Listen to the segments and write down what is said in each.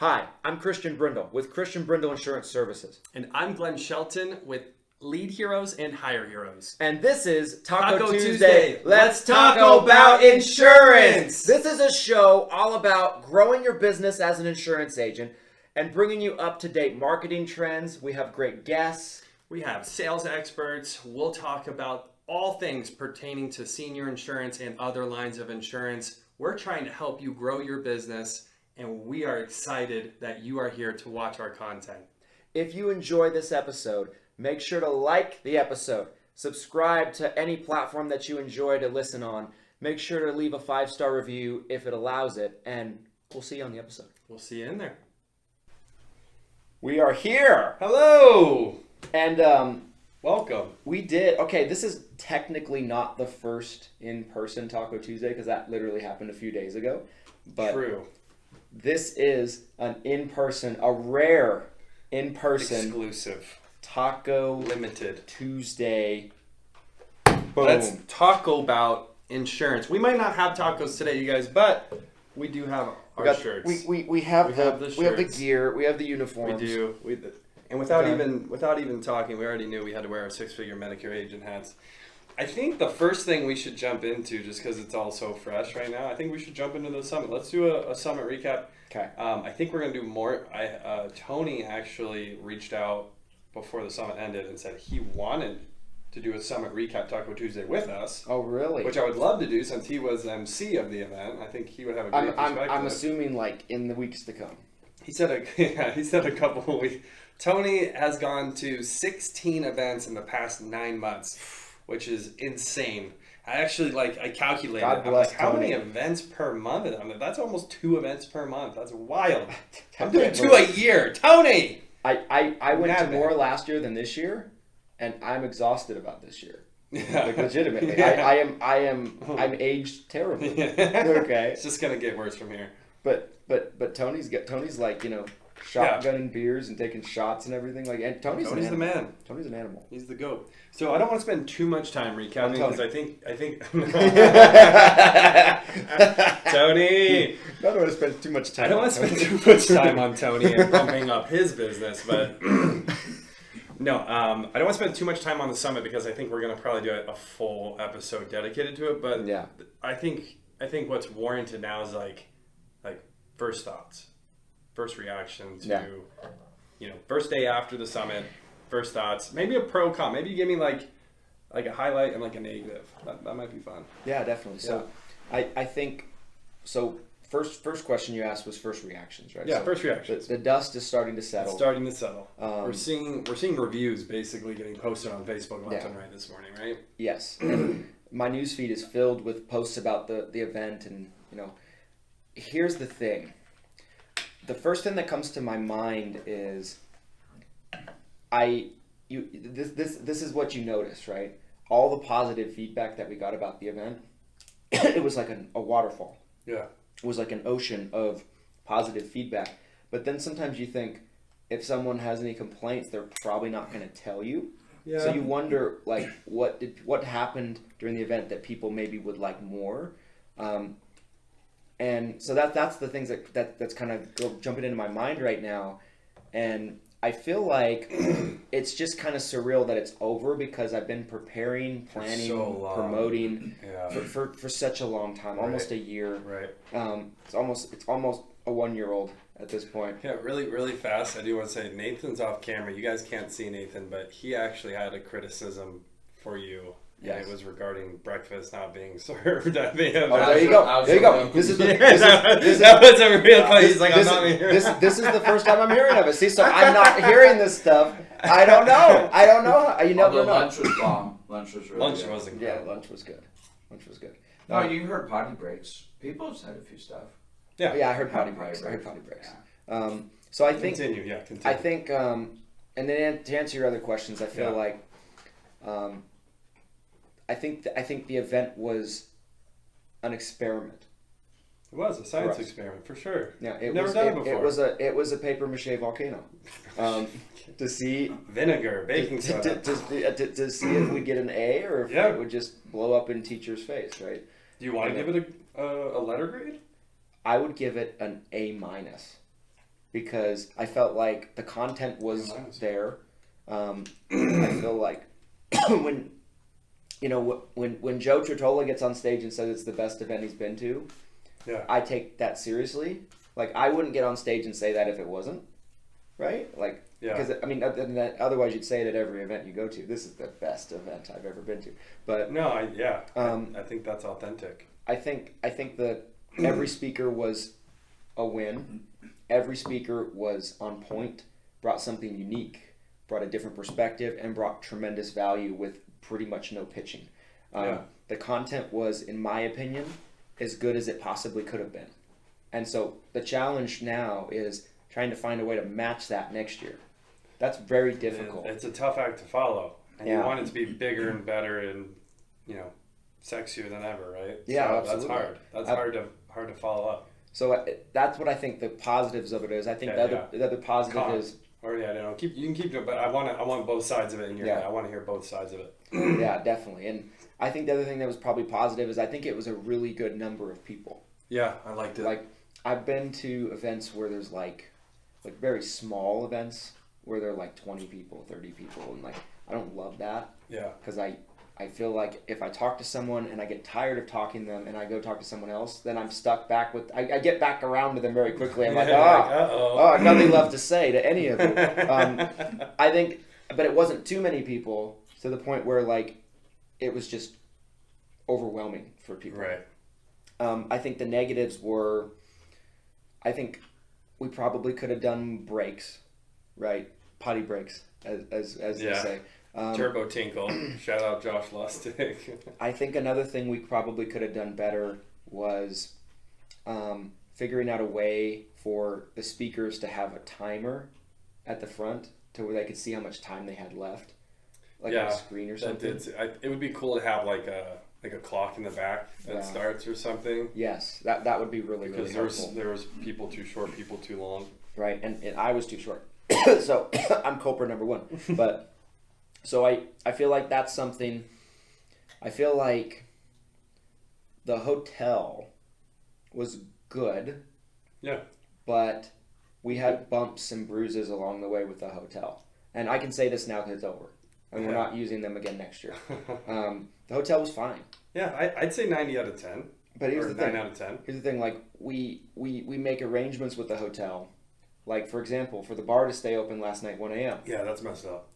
Hi, I'm Christian Brindle with Christian Brindle Insurance Services. And I'm Glenn Shelton with Lead Heroes and Hire Heroes. And this is Taco Tuesday. Let's talk about insurance. This is a show all about growing your business as an insurance agent and bringing you up-to-date marketing trends. We have great guests. We have sales experts. We'll talk about all things pertaining to senior insurance and other lines of insurance. We're trying to help you grow your business, and we are excited that you are here to watch our content. If you enjoy this episode, make sure to like the episode, subscribe to any platform that you enjoy to listen on, make sure to leave a 5-star review if it allows it, and we'll see you on the episode. We'll see you in there. We are here! Hello! And welcome. Okay, this is technically not the first in-person Taco Tuesday because that literally happened a few days ago. But True. This is a rare in-person exclusive Taco Limited Tuesday. Boom. Let's talk about insurance. We might not have tacos today, you guys, but we do have our shirts. We have the shirts. gear. We have the uniforms. We do. And without even talking, we already knew we had to wear our Six Figure Medicare Agent hats. I think the first thing we should jump into, just because it's all so fresh right now, I think we should jump into the summit. Let's do a summit recap. Okay. I think we're going to do more. Tony actually reached out before the summit ended and said he wanted to do a summit recap Taco Tuesday with us. Oh, really? Which I would love to do since he was MC of the event. I think he would have a great perspective. I'm assuming like in the weeks to come. He said a couple of weeks. Tony has gone to 16 events in the past 9 months, which is insane. I calculated. God bless how Tony. many events per month? I mean, that's almost 2 events per month. That's wild. I'm I doing can't 2 believe a year. Tony! I went to Madman. more last year than this year, and I'm exhausted about this year. Yeah. Like legitimately, Yeah. I'm aged terribly. Yeah. Okay, It's just gonna get worse from here. but Tony's like shotgunning beers and taking shots and everything like. And Tony's the man. Tony's an animal. He's the GOAT. So I don't want to spend too much time recapping because I think Tony. I don't want to spend too much time. I don't want to spend too much time on Tony and pumping up his business, but no, I don't want to spend too much time on the summit because I think we're going to probably do a full episode dedicated to it. But yeah, I think what's warranted now is like first thoughts, first reaction to first day after the summit, first thoughts, maybe a pro con, maybe you give me like a highlight and like a negative. That might be fun. Yeah, definitely. So I think so. First question you asked was first reactions, right? Yeah, so first reactions. The dust is starting to settle. It's starting to settle. We're seeing reviews basically getting posted on Facebook left and right this morning, right? Yes. And my newsfeed is filled with posts about the event, and here's the thing. The first thing that comes to my mind is this is what you notice, right? All the positive feedback that we got about the event, it was like a waterfall. Yeah. It was like an ocean of positive feedback. But then sometimes you think, if someone has any complaints, they're probably not going to tell you. Yeah. So you wonder, like, what happened during the event that people maybe would like more. And so that's the things that's kind of jumping into my mind right now. And I feel like it's just kind of surreal that it's over because I've been preparing, planning, promoting for such a long time, almost a year. Right. It's almost a 1-year-old at this point. Yeah, really, really fast. I do want to say Nathan's off camera. You guys can't see Nathan, but he actually had a criticism for you. Yes. And it was regarding breakfast not being served at the event. Oh, there you go. There you go. This is that was a real point. He's like, I'm not here. This is the first time I'm hearing of it. See, so I'm not hearing this stuff. I don't know. You never know. Lunch was bomb. Lunch was really good. Wasn't good. Yeah, lunch was good. No, you heard potty breaks. People said a few stuff. Yeah. Yeah, I heard potty breaks. Yeah. So I think. Continue. I think, and then to answer your other questions, I feel like, I think the event was an experiment. It was a science experiment for sure. Yeah, Never done it before. It was a paper mache volcano. To see vinegar, baking soda. To see if we'd get an A or if it would just blow up in teacher's face, right? Do you want to give it a letter grade? I would give it an A-. because I felt like the content was there. I feel like when Joe Trottola gets on stage and says it's the best event he's been to, I take that seriously. Like, I wouldn't get on stage and say that if it wasn't, right? Like, because I mean, otherwise you'd say it at every event you go to. This is the best event I've ever been to. But no, I think that's authentic. I think that every speaker was a win. Every speaker was on point, brought something unique, brought a different perspective, and brought tremendous value with pretty much no pitching. The content was, in my opinion, as good as it possibly could have been. And so the challenge now is trying to find a way to match that next year. That's very difficult. It's a tough act to follow. And you want it to be bigger and better and, sexier than ever, right? Yeah, so absolutely. That's hard. That's hard to follow up. So that's what I think the positives of it is. I think the other positive is... Or I don't know. You can keep it, but I want both sides of it in your head. I want to hear both sides of it. Yeah, definitely. And I think the other thing that was probably positive is I think it was a really good number of people. Yeah, I liked it. Like, I've been to events where there's like very small events where there are like 20 people, 30 people, and like I don't love that. Yeah. Because I feel like if I talk to someone and I get tired of talking to them and I go talk to someone else, then I'm stuck back with... I get back around to them very quickly. I'm like, nothing left to say to any of them. I think, but it wasn't too many people to the point where like it was just overwhelming for people. Right. I think the negatives were, I think we probably could have done breaks, right? Potty breaks, as they say. Turbo Tinkle. Shout out Josh Lustig. I think another thing we probably could have done better was figuring out a way for the speakers to have a timer at the front to where they could see how much time they had left, like on a screen or something. It would be cool to have like a clock in the back that starts or something. Yes, that would be really helpful. There was people too short, people too long. Right, and I was too short, so I'm culprit number one. But so I feel like that's something. I feel like the hotel was good. Yeah. But we had bumps and bruises along the way with the hotel, and I can say this now because it's over. And we're not using them again next year. The hotel was fine. Yeah, I'd say 90 out of 10. But here's the thing. 9 out of 10. Here's the thing. Like we make arrangements with the hotel. Like, for example, for the bar to stay open last night, 1 a.m. Yeah, that's messed up.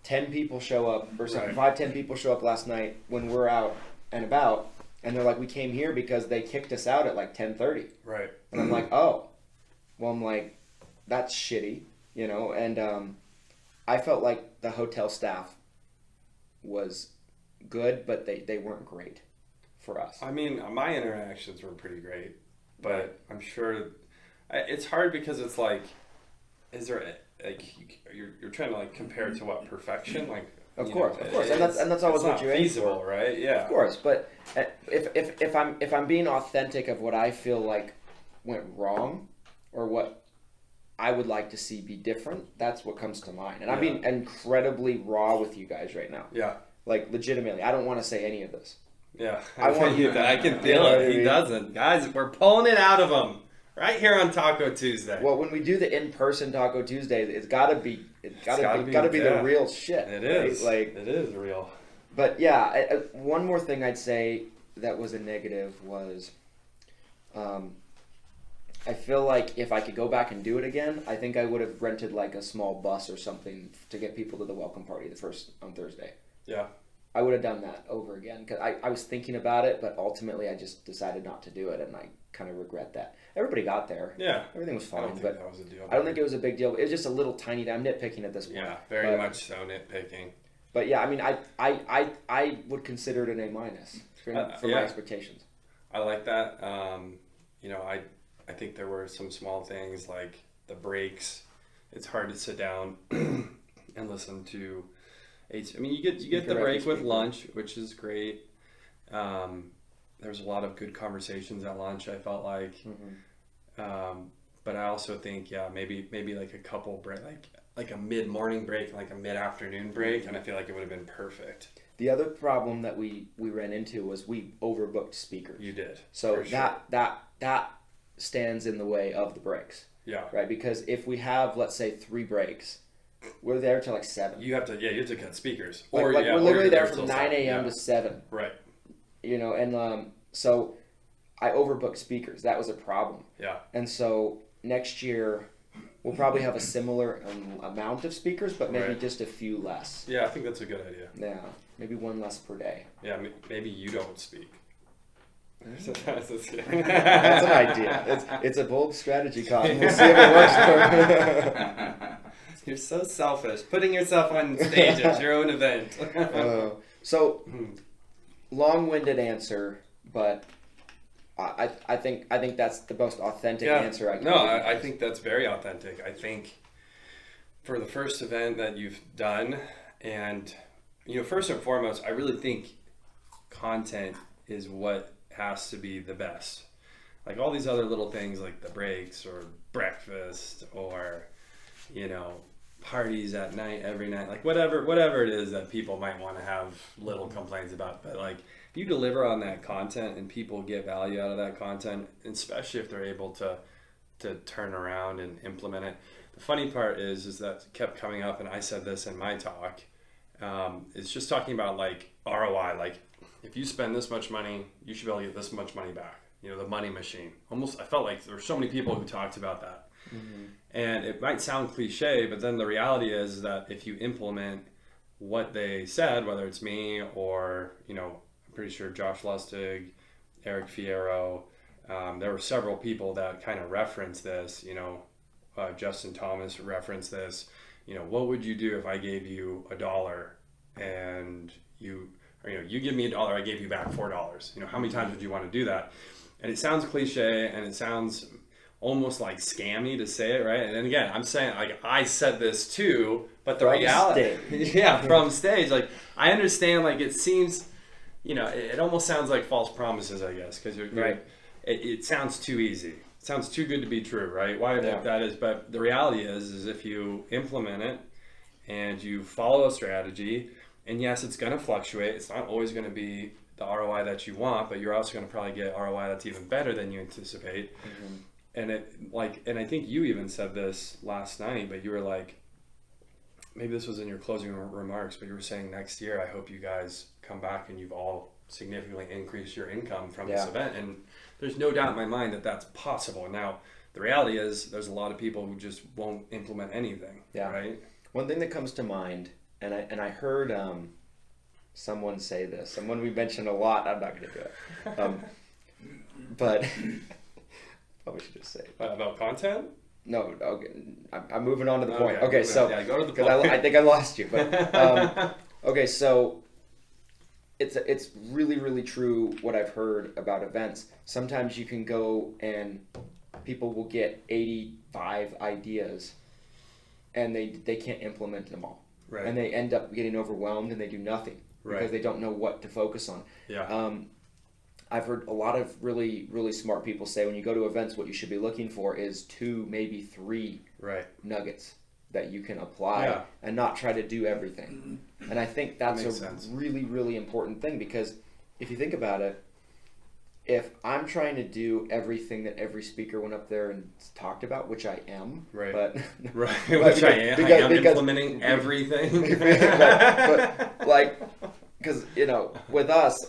10 people show up, or something. 5-10 people show up last night when we're out and about, and they're like, we came here because they kicked us out at like 10:30. Right. And I'm like, oh. Well, I'm like, that's shitty, and I felt like the hotel staff was good, but they weren't great for us. I mean, my interactions were pretty great, but I'm sure it's hard because it's like, is there you're trying to like compare to what, perfection? Like, of course, and that's always what you aim feasible, for, right? Yeah, of course. But if I'm being authentic of what I feel like went wrong, or what I would like to see be different, that's what comes to mind. And I'm being incredibly raw with you guys right now. Yeah. Like, legitimately, I don't want to say any of this. Yeah. I can feel it. He doesn't. Guys, we're pulling it out of him right here on Taco Tuesday. Well, when we do the in-person Taco Tuesday, it's gotta be the real shit. It is. Right? Like, it is real. But yeah, one more thing I'd say that was a negative was, I feel like if I could go back and do it again, I think I would have rented like a small bus or something to get people to the welcome party on Thursday. Yeah. I would have done that over again because I was thinking about it, but ultimately I just decided not to do it, and I kind of regret that. Everybody got there. Yeah. Everything was fine, I don't think that was a deal. I don't think it was a big deal. It was just a little tiny. I'm nitpicking at this point. Yeah, very much so nitpicking. But yeah, I mean, I would consider it an A- for my expectations. I like that. I think there were some small things like the breaks. It's hard to sit down and listen to. I mean, you get the break with lunch, which is great. There's a lot of good conversations at lunch, I felt like. Mm-hmm. But I also think, maybe like a couple break, like a mid-morning break, like a mid-afternoon break, and I feel like it would have been perfect. The other problem that we ran into was we overbooked speakers. You did. So that stands in the way of the breaks. Yeah. Right? Because if we have, let's say, 3 breaks, we're there till like 7. You have to cut speakers. We're literally there from 9 a.m. to 7. Right. And so I overbooked speakers. That was a problem. Yeah. And so next year we'll probably have a similar amount of speakers, but maybe just a few less. Yeah, I think that's a good idea. Yeah, maybe 1 less per day. Yeah, maybe you don't speak. That's an idea. It's a bold strategy, Colin. We'll see if it works for You're so selfish. Putting yourself on stage at your own event. So, long-winded answer, but I think that's the most authentic answer I can give. I think that's very authentic. I think for the first event that you've done, and first and foremost, I really think content is what has to be the best. Like all these other little things like the breaks or breakfast or parties at night every night, like whatever it is that people might want to have little complaints about, but like if you deliver on that content and people get value out of that content, especially if they're able to turn around and implement it. The funny part is that kept coming up, and I said this in my talk, it's just talking about like ROI, like if you spend this much money, you should be able to get this much money back. The money machine. Almost, I felt like there were so many people who talked about that. Mm-hmm. And it might sound cliche, but then the reality is that if you implement what they said, whether it's me or, I'm pretty sure Josh Lustig, Eric Fierro, there were several people that kind of referenced this, Justin Thomas referenced this, what would you do if I gave you $1 and you give me $1, I gave you back $4. How many times would you want to do that? And it sounds cliche and it sounds almost like scammy to say it, right? And then again, I'm saying like I said this too, but the reality, from stage, like I understand, like it seems, it almost sounds like false promises, I guess, because it sounds too easy. It sounds too good to be true, right? Why that is, but the reality is if you implement it and you follow a strategy. And yes, it's going to fluctuate. It's not always going to be the ROI that you want, but you're also going to probably get ROI that's even better than you anticipate. Mm-hmm. And I think you even said this last night, but you were like, maybe this was in your closing remarks, but you were saying next year, I hope you guys come back and you've all significantly increased your income from this event. And there's no doubt in my mind that that's possible. Now, the reality is there's a lot of people who just won't implement anything, right? One thing that comes to mind, and I heard someone say this, someone we mentioned a lot. I'm not going to do it, but probably should just say it. About content. No, okay. I'm moving on to the point. Okay, so go to the point. I think I lost you, but okay, so it's really, really true what I've heard about events. Sometimes you can go and people will get 85 ideas, and they can't implement them all. Right. And they end up getting overwhelmed and they do nothing because they don't know what to focus on. Yeah. I've heard a lot of really, really smart people say when you go to events, what you should be looking for is 2, maybe 3 nuggets that you can apply and not try to do everything. And I think that's really, really important thing, because if you think about it, if I'm trying to do everything that every speaker went up there and talked about, which I am, but which I am implementing everything. but like, because with us,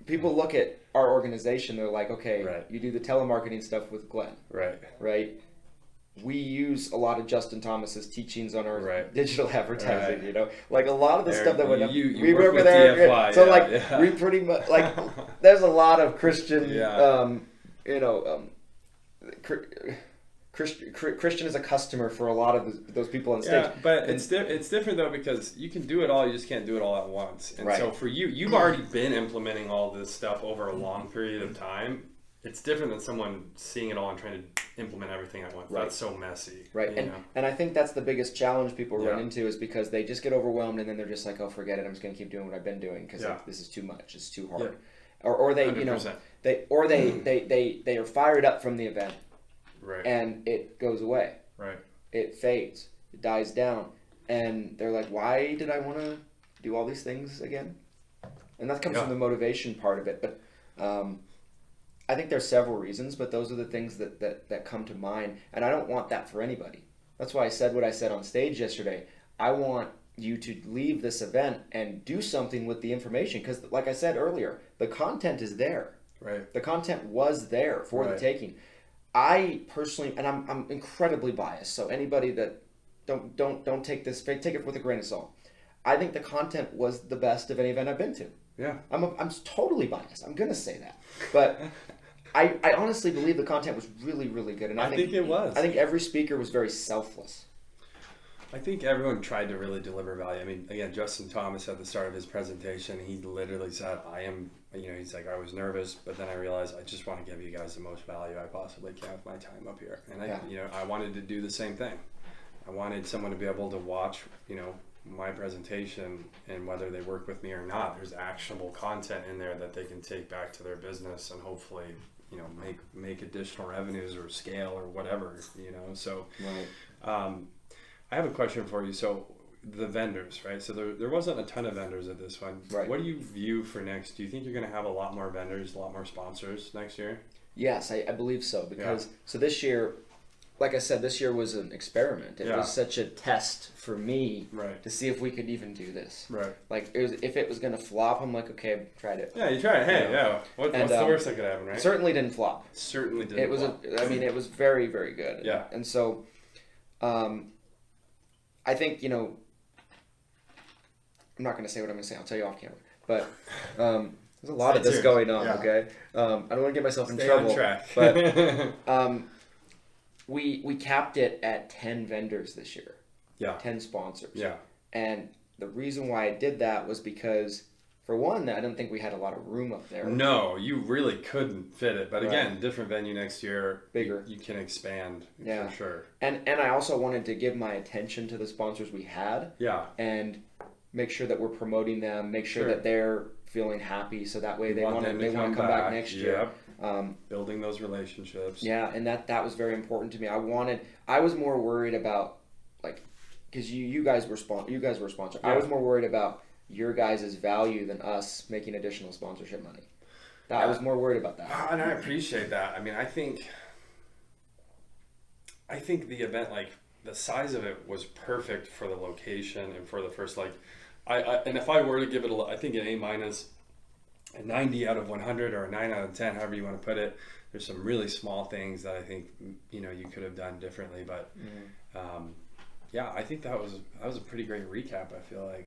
people look at our organization, they're like, okay, you do the telemarketing stuff with Glenn, right? We use a lot of Justin Thomas's teachings on our digital advertising, like a lot of the stuff that we work over there. DFY, so we pretty much like there's a lot of Christian, Christian is a customer for a lot of those people on stage. Yeah, but it's different though, because you can do it all, you just can't do it all at once. And so for you've already been implementing all this stuff over a long period of time. It's different than someone seeing it all and trying to implement everything at once. That's so messy. Right. And I think that's the biggest challenge people run into, is because they just get overwhelmed and then they're just like, oh, forget it. I'm just going to keep doing what I've been doing because this is too much. It's too hard. Yeah. Or they, 100%. They are fired up from the event and it goes away. Right. It fades. It dies down. And they're like, why did I want to do all these things again? And that comes from the motivation part of it. But I think there's several reasons, but those are the things that come to mind, and I don't want that for anybody. That's why I said what I said on stage yesterday. I want you to leave this event and do something with the information, because like I said earlier, the content is there. Right. The content was there for the taking. I personally, and I'm incredibly biased, so anybody that don't take this, take it with a grain of salt. I think the content was the best of any event I've been to. Yeah. I'm totally biased. I'm gonna say that, but I honestly believe the content was really, really good, and I think it was. I think every speaker was very selfless. I think everyone tried to really deliver value. I mean, again, Justin Thomas at the start of his presentation, he literally said, he's like, I was nervous, but then I realized I just want to give you guys the most value I possibly can with my time up here. And I wanted to do the same thing. I wanted someone to be able to watch, my presentation, and whether they work with me or not, there's actionable content in there that they can take back to their business and hopefully, make additional revenues or scale or whatever, so, Right. I have a question for you. So the vendors, right? So there wasn't a ton of vendors at this one. Right. What do you view for next? Do you think you're going to have a lot more vendors, a lot more sponsors next year? Yes, I believe so, because so this year, like I said, this year was an experiment. It was such a test for me to see if we could even do this. Right. Like if it was going to flop, I'm like, okay, I've tried it. Yeah, you tried it. Hey, what's the worst that could happen, right? Certainly didn't flop. Certainly didn't. It was flop. it was very, very good. Yeah. And so, I think, I'm not going to say what I'm going to say. I'll tell you off camera. But there's a lot of this going on, okay? I don't want to get myself in trouble. On track. But we capped it at 10 vendors this year. Yeah. 10 sponsors. Yeah. And the reason why I did that was because, for one, I don't think we had a lot of room up there. No, you really couldn't fit it. But again, different venue next year. Bigger. You can expand for sure. And I also wanted to give my attention to the sponsors we had. Yeah. And make sure that we're promoting them, make sure that they're feeling happy, so that way they want to come back next year. Building those relationships. Yeah, and that was very important to me. I was more worried about, like, because you guys were sponsored. I was more worried about your guys' value than us making additional sponsorship money. I was more worried about that. And I appreciate that. I mean, I think the event, like, the size of it was perfect for the location and for the first, like, and if I were to give it I think an A-, a 90 out of 100 or a 9 out of 10, however you want to put it, there's some really small things that I think, you could have done differently. But, I think that was a pretty great recap, I feel like.